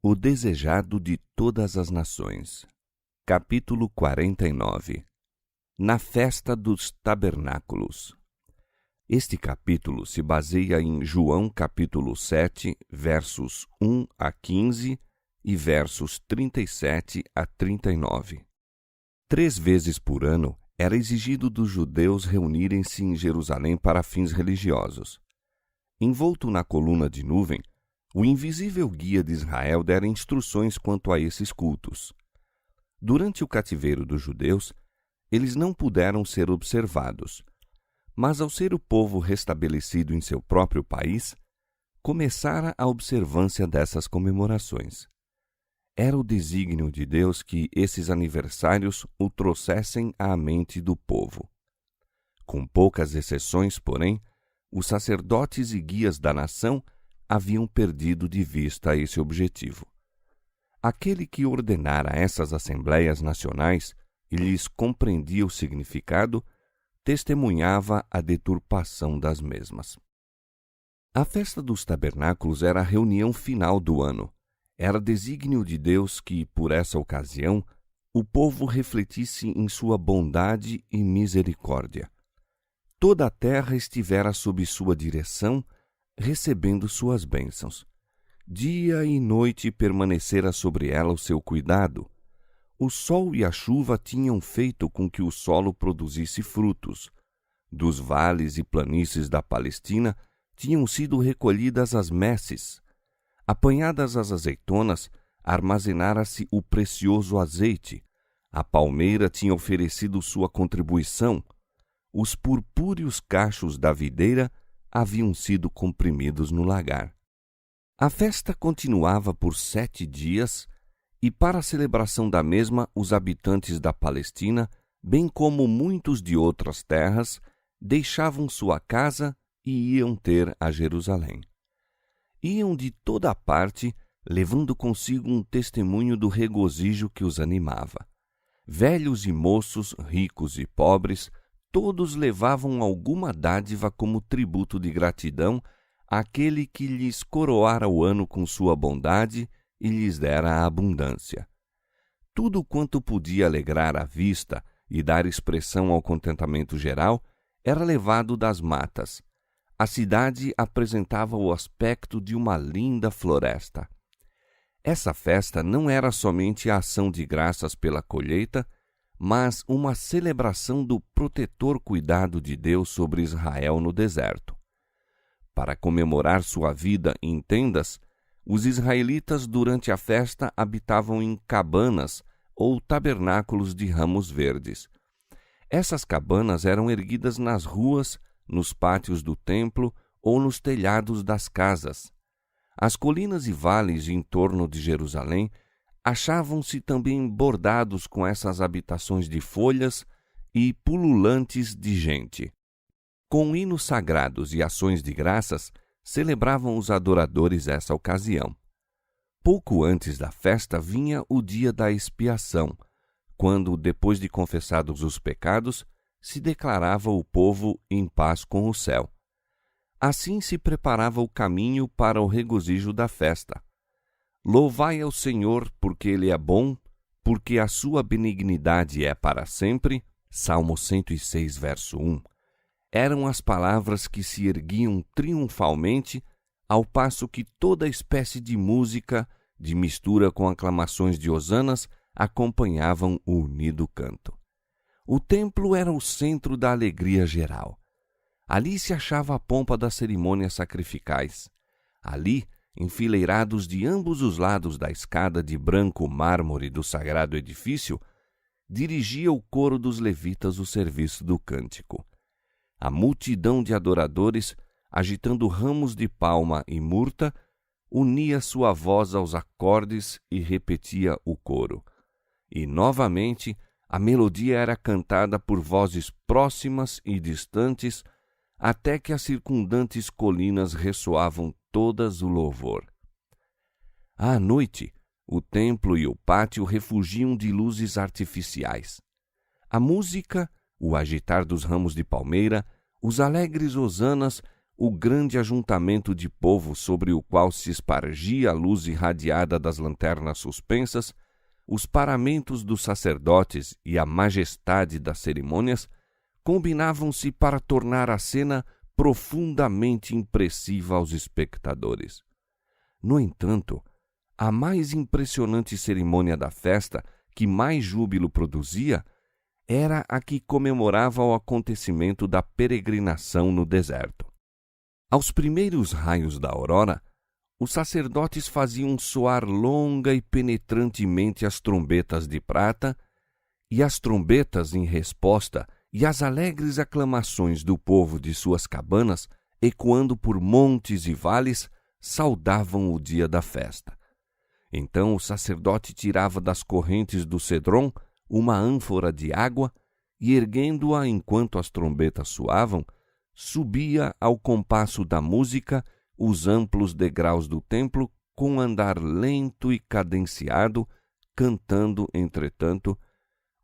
O desejado de todas as nações. Capítulo 49. Na festa dos tabernáculos. Este capítulo se baseia em João capítulo 7, versos 1 a 15 e versos 37 a 39. 3 vezes por ano era exigido dos judeus reunirem-se em Jerusalém para fins religiosos. Envolto na coluna de nuvem, o invisível guia de Israel dera instruções quanto a esses cultos. Durante o cativeiro dos judeus, eles não puderam ser observados, mas ao ser o povo restabelecido em seu próprio país, começara a observância dessas comemorações. Era o desígnio de Deus que esses aniversários o trouxessem à mente do povo. Com poucas exceções, porém, os sacerdotes e guias da nação haviam perdido de vista esse objetivo. Aquele que ordenara essas assembleias nacionais e lhes compreendia o significado, testemunhava a deturpação das mesmas. A festa dos tabernáculos era a reunião final do ano. Era desígnio de Deus que, por essa ocasião, o povo refletisse em sua bondade e misericórdia. Toda a terra estivera sob sua direção, recebendo suas bênçãos. Dia e noite permanecera sobre ela o seu cuidado. O sol e a chuva tinham feito com que o solo produzisse frutos. Dos vales e planícies da Palestina tinham sido recolhidas as messes. Apanhadas as azeitonas, armazenara-se o precioso azeite. A palmeira tinha oferecido sua contribuição. Os purpúreos cachos da videira haviam sido comprimidos no lagar. A festa continuava por 7 dias, e para a celebração da mesma, os habitantes da Palestina, bem como muitos de outras terras, deixavam sua casa e iam ter a Jerusalém. Iam de toda a parte, levando consigo um testemunho do regozijo que os animava. Velhos e moços, ricos e pobres, todos levavam alguma dádiva como tributo de gratidão àquele que lhes coroara o ano com sua bondade e lhes dera a abundância. Tudo quanto podia alegrar a vista e dar expressão ao contentamento geral era levado das matas. A cidade apresentava o aspecto de uma linda floresta. Essa festa não era somente a ação de graças pela colheita, mas uma celebração do protetor cuidado de Deus sobre Israel no deserto. Para comemorar sua vida em tendas, os israelitas durante a festa habitavam em cabanas ou tabernáculos de ramos verdes. Essas cabanas eram erguidas nas ruas, nos pátios do templo ou nos telhados das casas. As colinas e vales em torno de Jerusalém achavam-se também bordados com essas habitações de folhas e pululantes de gente. Com hinos sagrados e ações de graças, celebravam os adoradores essa ocasião. Pouco antes da festa vinha o dia da expiação, quando, depois de confessados os pecados, se declarava o povo em paz com o céu. Assim se preparava o caminho para o regozijo da festa. Louvai ao Senhor, porque Ele é bom, porque a sua benignidade é para sempre. Salmo 106, verso 1. Eram as palavras que se erguiam triunfalmente, ao passo que toda espécie de música, de mistura com aclamações de hosanas, acompanhavam o unido canto. O templo era o centro da alegria geral. Ali se achava a pompa das cerimônias sacrificais. Ali, enfileirados de ambos os lados da escada de branco mármore do sagrado edifício, dirigia o coro dos levitas o serviço do cântico. A multidão de adoradores, agitando ramos de palma e murta, unia sua voz aos acordes e repetia o coro. E, novamente, a melodia era cantada por vozes próximas e distantes, até que as circundantes colinas ressoavam todas o louvor. À noite, o templo e o pátio refugiam de luzes artificiais. A música, o agitar dos ramos de palmeira, os alegres hosanas, o grande ajuntamento de povo sobre o qual se espargia a luz irradiada das lanternas suspensas, os paramentos dos sacerdotes e a majestade das cerimônias combinavam-se para tornar a cena profundamente impressiva aos espectadores. No entanto, a mais impressionante cerimônia da festa, que mais júbilo produzia, era a que comemorava o acontecimento da peregrinação no deserto. Aos primeiros raios da aurora, os sacerdotes faziam soar longa e penetrantemente as trombetas de prata, e as trombetas, em resposta, e as alegres aclamações do povo de suas cabanas, ecoando por montes e vales, saudavam o dia da festa. Então o sacerdote tirava das correntes do cedrom uma ânfora de água e, erguendo-a enquanto as trombetas soavam, subia ao compasso da música os amplos degraus do templo com andar lento e cadenciado, cantando, entretanto,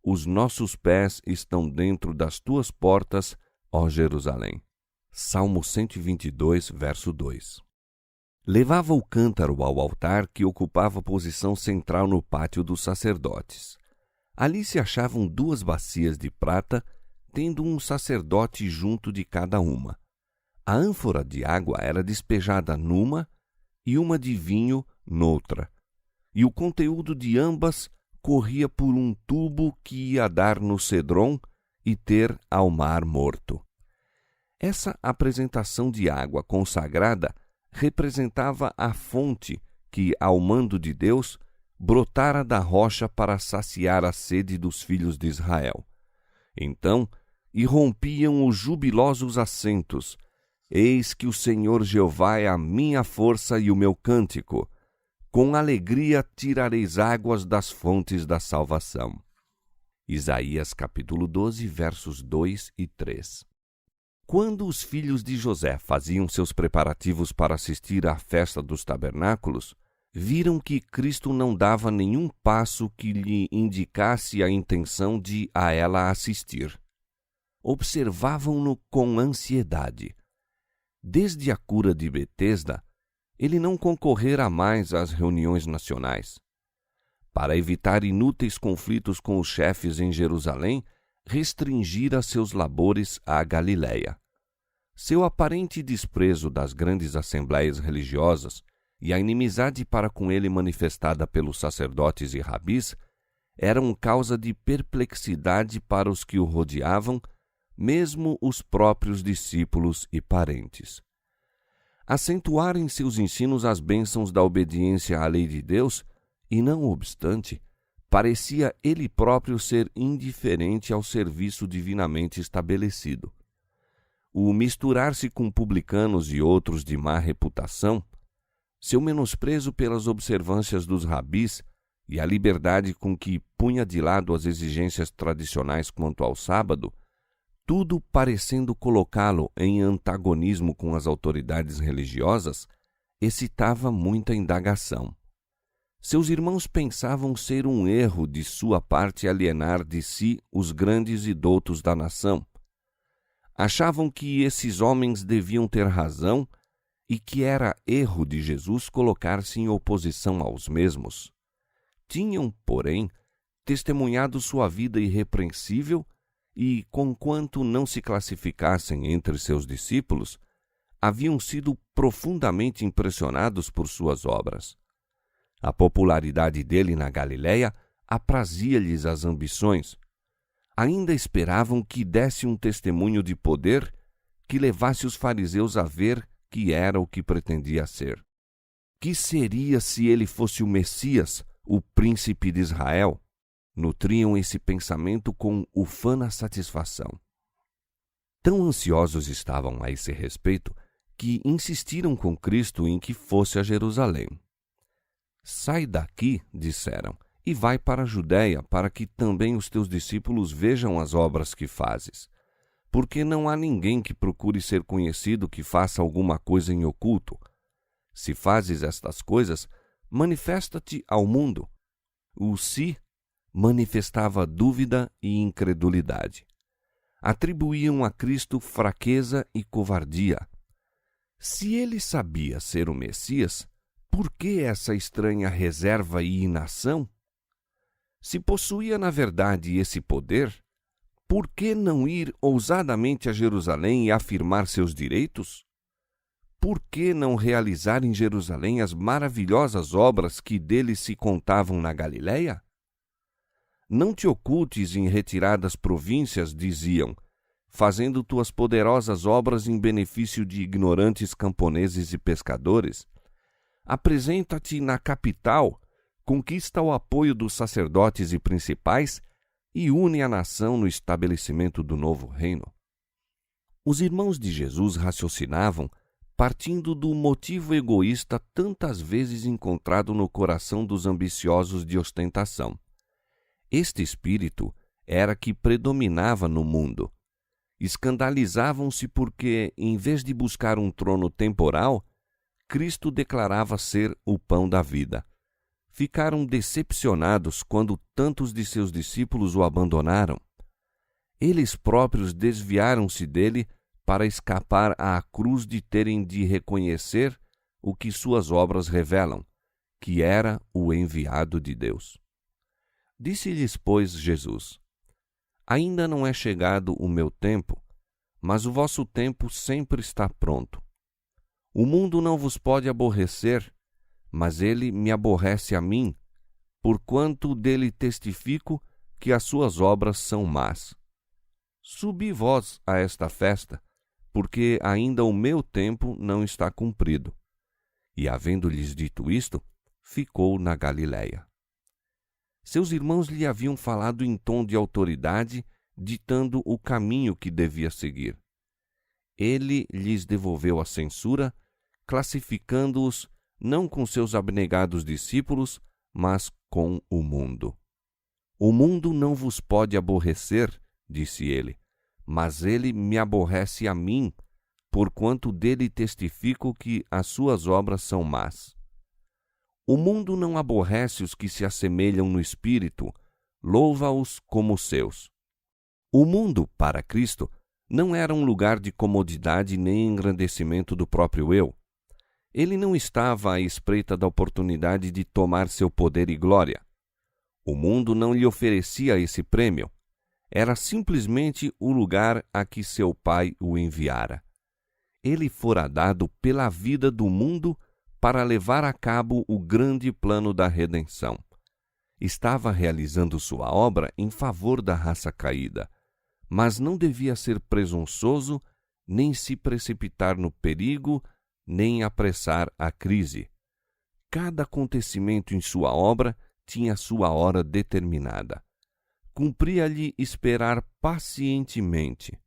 os nossos pés estão dentro das tuas portas, ó Jerusalém. Salmo 122, verso 2. Levava o cântaro ao altar que ocupava posição central no pátio dos sacerdotes. Ali se achavam 2 bacias de prata, tendo um sacerdote junto de cada uma. A ânfora de água era despejada numa e uma de vinho noutra, e o conteúdo de ambas corria por um tubo que ia dar no cedrom e ter ao mar morto. Essa apresentação de água consagrada representava a fonte que, ao mando de Deus, brotara da rocha para saciar a sede dos filhos de Israel. Então irrompiam os jubilosos assentos. Eis que o Senhor Jeová é a minha força e o meu cântico. Com alegria tirareis águas das fontes da salvação. Isaías capítulo 12, versos 2 e 3. Quando os filhos de José faziam seus preparativos para assistir à festa dos tabernáculos, viram que Cristo não dava nenhum passo que lhe indicasse a intenção de a ela assistir. Observavam-no com ansiedade. Desde a cura de Betesda, ele não concorrera mais às reuniões nacionais. Para evitar inúteis conflitos com os chefes em Jerusalém, restringira seus labores à Galiléia. Seu aparente desprezo das grandes assembleias religiosas e a inimizade para com ele manifestada pelos sacerdotes e rabis eram causa de perplexidade para os que o rodeavam, mesmo os próprios discípulos e parentes. Acentuar em seus ensinos as bênçãos da obediência à lei de Deus, e não obstante, parecia ele próprio ser indiferente ao serviço divinamente estabelecido. O misturar-se com publicanos e outros de má reputação, seu menosprezo pelas observâncias dos rabis e a liberdade com que punha de lado as exigências tradicionais quanto ao sábado, tudo parecendo colocá-lo em antagonismo com as autoridades religiosas, excitava muita indagação. Seus irmãos pensavam ser um erro de sua parte alienar de si os grandes e doutos da nação. Achavam que esses homens deviam ter razão e que era erro de Jesus colocar-se em oposição aos mesmos. Tinham, porém, testemunhado sua vida irrepreensível e, conquanto não se classificassem entre seus discípulos, haviam sido profundamente impressionados por suas obras. A popularidade dele na Galiléia aprazia-lhes as ambições. Ainda esperavam que desse um testemunho de poder que levasse os fariseus a ver que era o que pretendia ser. Que seria se ele fosse o Messias, o príncipe de Israel? Nutriam esse pensamento com ufana satisfação. Tão ansiosos estavam a esse respeito que insistiram com Cristo em que fosse a Jerusalém. Sai daqui, disseram, e vai para a Judéia, para que também os teus discípulos vejam as obras que fazes. Porque não há ninguém que procure ser conhecido que faça alguma coisa em oculto. Se fazes estas coisas, manifesta-te ao mundo. O si manifestava dúvida e incredulidade. Atribuíam a Cristo fraqueza e covardia. Se ele sabia ser o Messias, por que essa estranha reserva e inação? Se possuía na verdade esse poder, por que não ir ousadamente a Jerusalém e afirmar seus direitos? Por que não realizar em Jerusalém as maravilhosas obras que dele se contavam na Galiléia? Não te ocultes em retiradas províncias, diziam, fazendo tuas poderosas obras em benefício de ignorantes camponeses e pescadores. Apresenta-te na capital, conquista o apoio dos sacerdotes e principais e une a nação no estabelecimento do novo reino. Os irmãos de Jesus raciocinavam partindo do motivo egoísta tantas vezes encontrado no coração dos ambiciosos de ostentação. Este espírito era que predominava no mundo. Escandalizavam-se porque, em vez de buscar um trono temporal, Cristo declarava ser o pão da vida. Ficaram decepcionados quando tantos de seus discípulos o abandonaram. Eles próprios desviaram-se dele para escapar à cruz de terem de reconhecer o que suas obras revelam, que era o enviado de Deus. Disse-lhes, pois, Jesus: Ainda não é chegado o meu tempo, mas o vosso tempo sempre está pronto. O mundo não vos pode aborrecer, mas ele me aborrece a mim, porquanto dele testifico que as suas obras são más. Subi vós a esta festa, porque ainda o meu tempo não está cumprido. E, havendo-lhes dito isto, ficou na Galiléia. Seus irmãos lhe haviam falado em tom de autoridade, ditando o caminho que devia seguir. Ele lhes devolveu a censura, classificando-os não com seus abnegados discípulos, mas com o mundo. O mundo não vos pode aborrecer, disse ele, mas ele me aborrece a mim, porquanto dele testifico que as suas obras são más. O mundo não aborrece os que se assemelham no espírito, louva-os como seus. O mundo, para Cristo, não era um lugar de comodidade nem engrandecimento do próprio eu. Ele não estava à espreita da oportunidade de tomar seu poder e glória. O mundo não lhe oferecia esse prêmio. Era simplesmente o lugar a que seu Pai o enviara. Ele fora dado pela vida do mundo para levar a cabo o grande plano da redenção. Estava realizando sua obra em favor da raça caída, mas não devia ser presunçoso, nem se precipitar no perigo, nem apressar a crise. Cada acontecimento em sua obra tinha sua hora determinada. Cumpria-lhe esperar pacientemente.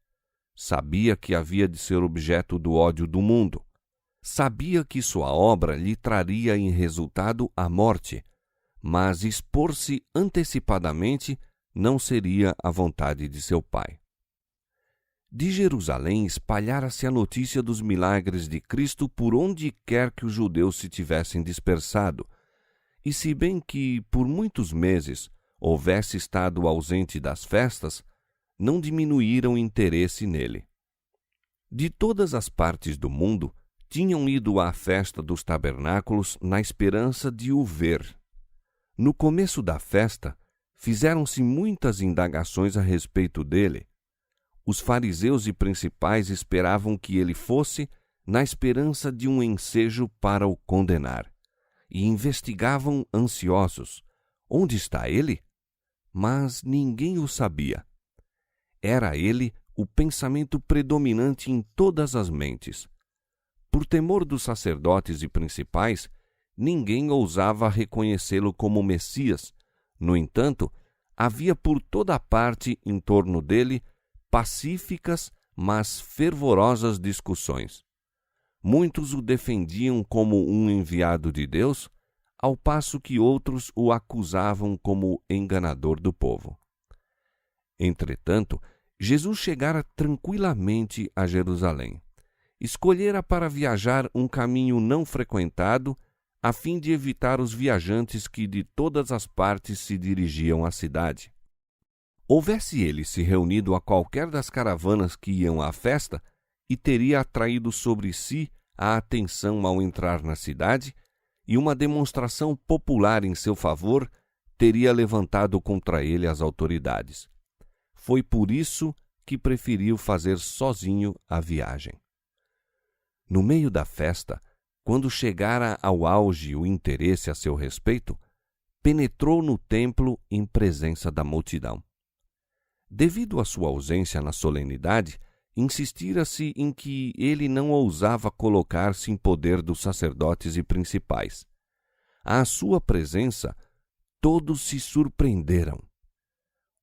Sabia que havia de ser objeto do ódio do mundo. Sabia que sua obra lhe traria em resultado a morte, mas expor-se antecipadamente não seria a vontade de seu Pai. De Jerusalém espalhara-se a notícia dos milagres de Cristo por onde quer que os judeus se tivessem dispersado, e se bem que, por muitos meses, houvesse estado ausente das festas, não diminuíram o interesse nele. De todas as partes do mundo, tinham ido à festa dos tabernáculos na esperança de o ver. No começo da festa, fizeram-se muitas indagações a respeito dele. Os fariseus e principais esperavam que ele fosse, na esperança de um ensejo para o condenar, e investigavam ansiosos: onde está ele? Mas ninguém o sabia. Era ele o pensamento predominante em todas as mentes. Por temor dos sacerdotes e principais, ninguém ousava reconhecê-lo como Messias. No entanto, havia por toda a parte em torno dele pacíficas, mas fervorosas discussões. Muitos o defendiam como um enviado de Deus, ao passo que outros o acusavam como enganador do povo. Entretanto, Jesus chegara tranquilamente a Jerusalém. Escolhera para viajar um caminho não frequentado, a fim de evitar os viajantes que de todas as partes se dirigiam à cidade. Houvesse ele se reunido a qualquer das caravanas que iam à festa, e teria atraído sobre si a atenção ao entrar na cidade, e uma demonstração popular em seu favor teria levantado contra ele as autoridades. Foi por isso que preferiu fazer sozinho a viagem. No meio da festa, quando chegara ao auge o interesse a seu respeito, penetrou no templo em presença da multidão. Devido à sua ausência na solenidade, insistira-se em que ele não ousava colocar-se em poder dos sacerdotes e principais. À sua presença, todos se surpreenderam.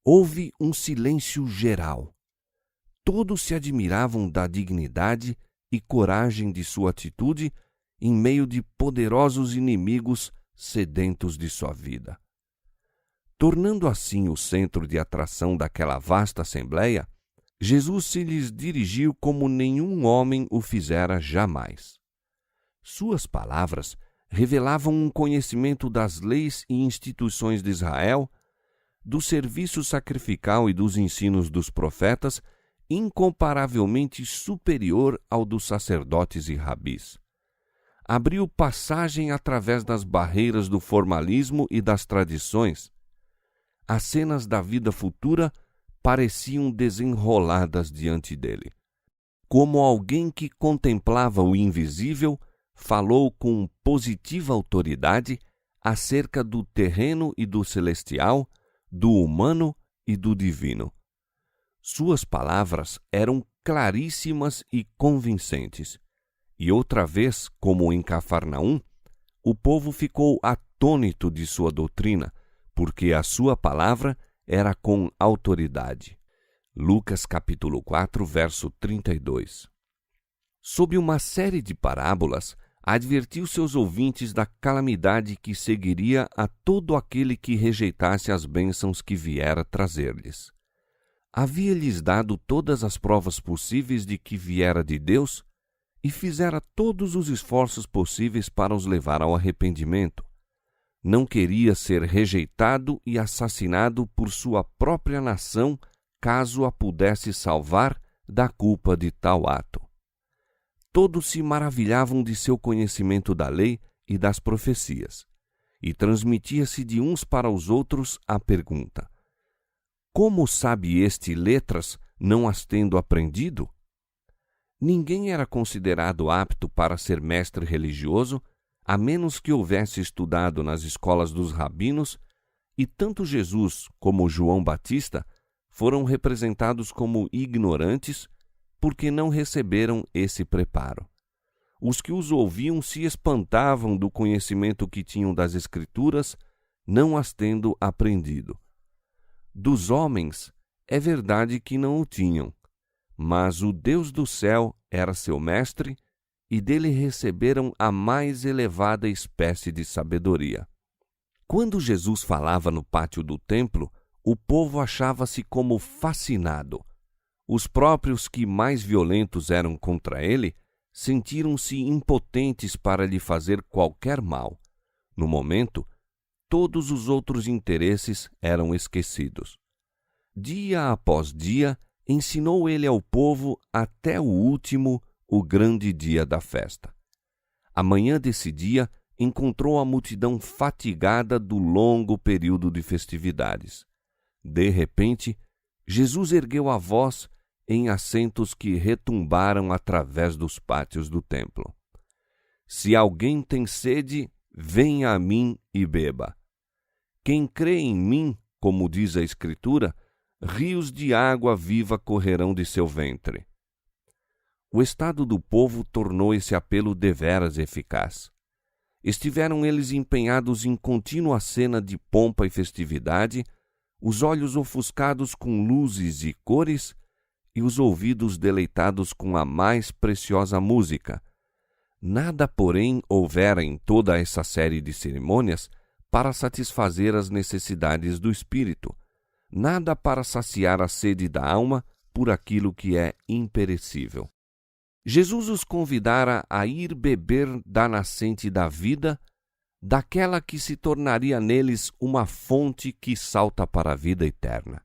Houve um silêncio geral. Todos se admiravam da dignidade e coragem de sua atitude em meio de poderosos inimigos sedentos de sua vida. Tornando assim o centro de atração daquela vasta assembleia, Jesus se lhes dirigiu como nenhum homem o fizera jamais. Suas palavras revelavam um conhecimento das leis e instituições de Israel, do serviço sacrificial e dos ensinos dos profetas, incomparavelmente superior ao dos sacerdotes e rabis. Abriu passagem através das barreiras do formalismo e das tradições. As cenas da vida futura pareciam desenroladas diante dele. Como alguém que contemplava o invisível, falou com positiva autoridade acerca do terreno e do celestial, do humano e do divino. Suas palavras eram claríssimas e convincentes. E outra vez, como em Cafarnaum, o povo ficou atônito de sua doutrina, porque a sua palavra era com autoridade. Lucas capítulo 4, verso 32. Sob uma série de parábolas, advertiu seus ouvintes da calamidade que seguiria a todo aquele que rejeitasse as bênçãos que viera trazer-lhes. Havia-lhes dado todas as provas possíveis de que viera de Deus e fizera todos os esforços possíveis para os levar ao arrependimento. Não queria ser rejeitado e assassinado por sua própria nação, caso a pudesse salvar da culpa de tal ato. Todos se maravilhavam de seu conhecimento da lei e das profecias, e transmitia-se de uns para os outros a pergunta: como sabe este letras, não as tendo aprendido? Ninguém era considerado apto para ser mestre religioso, a menos que houvesse estudado nas escolas dos rabinos, e tanto Jesus como João Batista foram representados como ignorantes, porque não receberam esse preparo. Os que os ouviam se espantavam do conhecimento que tinham das Escrituras, não as tendo aprendido. Dos homens, é verdade que não o tinham, mas o Deus do céu era seu mestre, e dele receberam a mais elevada espécie de sabedoria. Quando Jesus falava no pátio do templo, o povo achava-se como fascinado. Os próprios que mais violentos eram contra ele sentiram-se impotentes para lhe fazer qualquer mal. No momento, todos os outros interesses eram esquecidos. Dia após dia, ensinou ele ao povo até o último, o grande dia da festa. A manhã desse dia encontrou a multidão fatigada do longo período de festividades. De repente, Jesus ergueu a voz em acentos que retumbaram através dos pátios do templo. Se alguém tem sede, venha a mim e beba. Quem crê em mim, como diz a Escritura, rios de água viva correrão de seu ventre. O estado do povo tornou esse apelo deveras eficaz. Estiveram eles empenhados em contínua cena de pompa e festividade, os olhos ofuscados com luzes e cores, e os ouvidos deleitados com a mais preciosa música. Nada, porém, houvera em toda essa série de cerimônias para satisfazer as necessidades do espírito, nada para saciar a sede da alma por aquilo que é imperecível. Jesus os convidara a ir beber da nascente da vida, daquela que se tornaria neles uma fonte que salta para a vida eterna.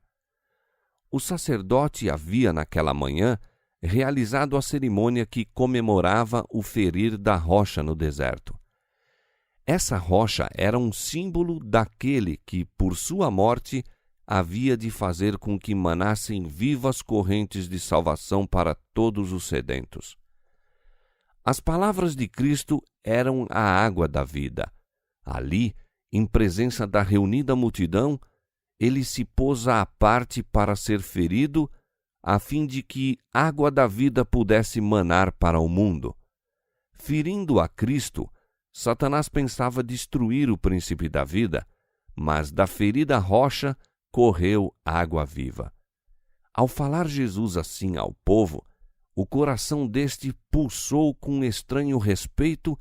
O sacerdote havia naquela manhã realizado a cerimônia que comemorava o ferir da rocha no deserto. Essa rocha era um símbolo daquele que, por sua morte, havia de fazer com que manassem vivas correntes de salvação para todos os sedentos. As palavras de Cristo eram a água da vida. Ali, em presença da reunida multidão, ele se pôs à parte para ser ferido, a fim de que água da vida pudesse manar para o mundo. Ferindo a Cristo, Satanás pensava destruir o príncipe da vida, mas da ferida rocha correu água viva. Ao falar Jesus assim ao povo, o coração deste pulsou com estranho respeito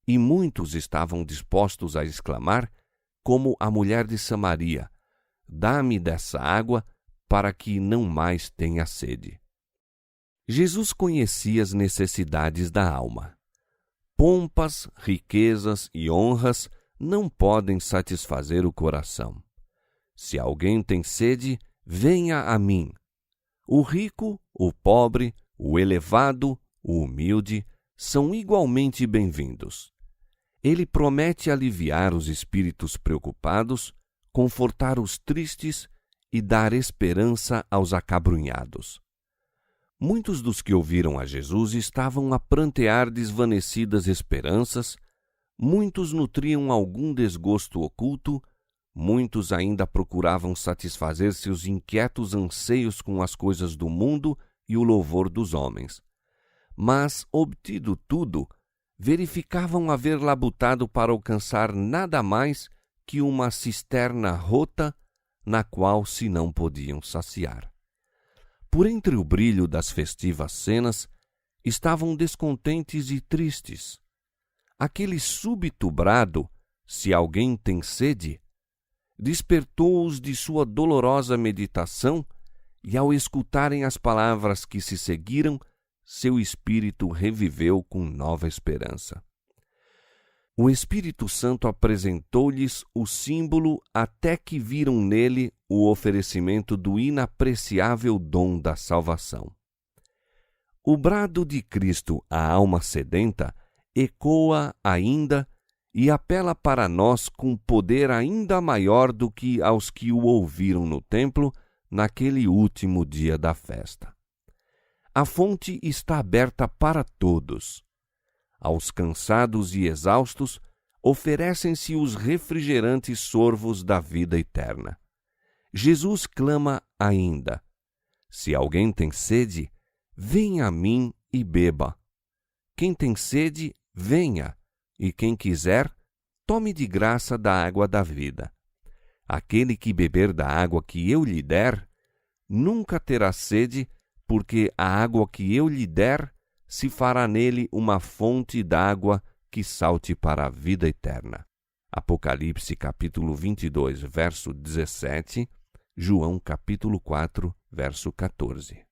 e muitos estavam dispostos a exclamar, como a mulher de Samaria: "Dá-me dessa água, para que não mais tenha sede." Jesus conhecia as necessidades da alma. Pompas, riquezas e honras não podem satisfazer o coração. Se alguém tem sede, venha a mim. O rico, o pobre, o elevado, o humilde, são igualmente bem-vindos. Ele promete aliviar os espíritos preocupados, confortar os tristes e dar esperança aos acabrunhados. Muitos dos que ouviram a Jesus estavam a prantear desvanecidas esperanças, muitos nutriam algum desgosto oculto, muitos ainda procuravam satisfazer seus inquietos anseios com as coisas do mundo e o louvor dos homens. Mas, obtido tudo, verificavam haver labutado para alcançar nada mais que uma cisterna rota na qual se não podiam saciar. Por entre o brilho das festivas cenas, estavam descontentes e tristes. Aquele súbito brado, "Se alguém tem sede", despertou-os de sua dolorosa meditação e, ao escutarem as palavras que se seguiram, seu espírito reviveu com nova esperança. O Espírito Santo apresentou-lhes o símbolo até que viram nele o oferecimento do inapreciável dom da salvação. O brado de Cristo à alma sedenta ecoa ainda e apela para nós com poder ainda maior do que aos que o ouviram no templo naquele último dia da festa. A fonte está aberta para todos. Aos cansados e exaustos, oferecem-se os refrigerantes sorvos da vida eterna. Jesus clama ainda: "Se alguém tem sede, venha a mim e beba. Quem tem sede, venha, e quem quiser, tome de graça da água da vida. Aquele que beber da água que eu lhe der, nunca terá sede, porque a água que eu lhe der se fará nele uma fonte d'água que salte para a vida eterna." Apocalipse capítulo 22, verso 17, João capítulo 4, verso 14.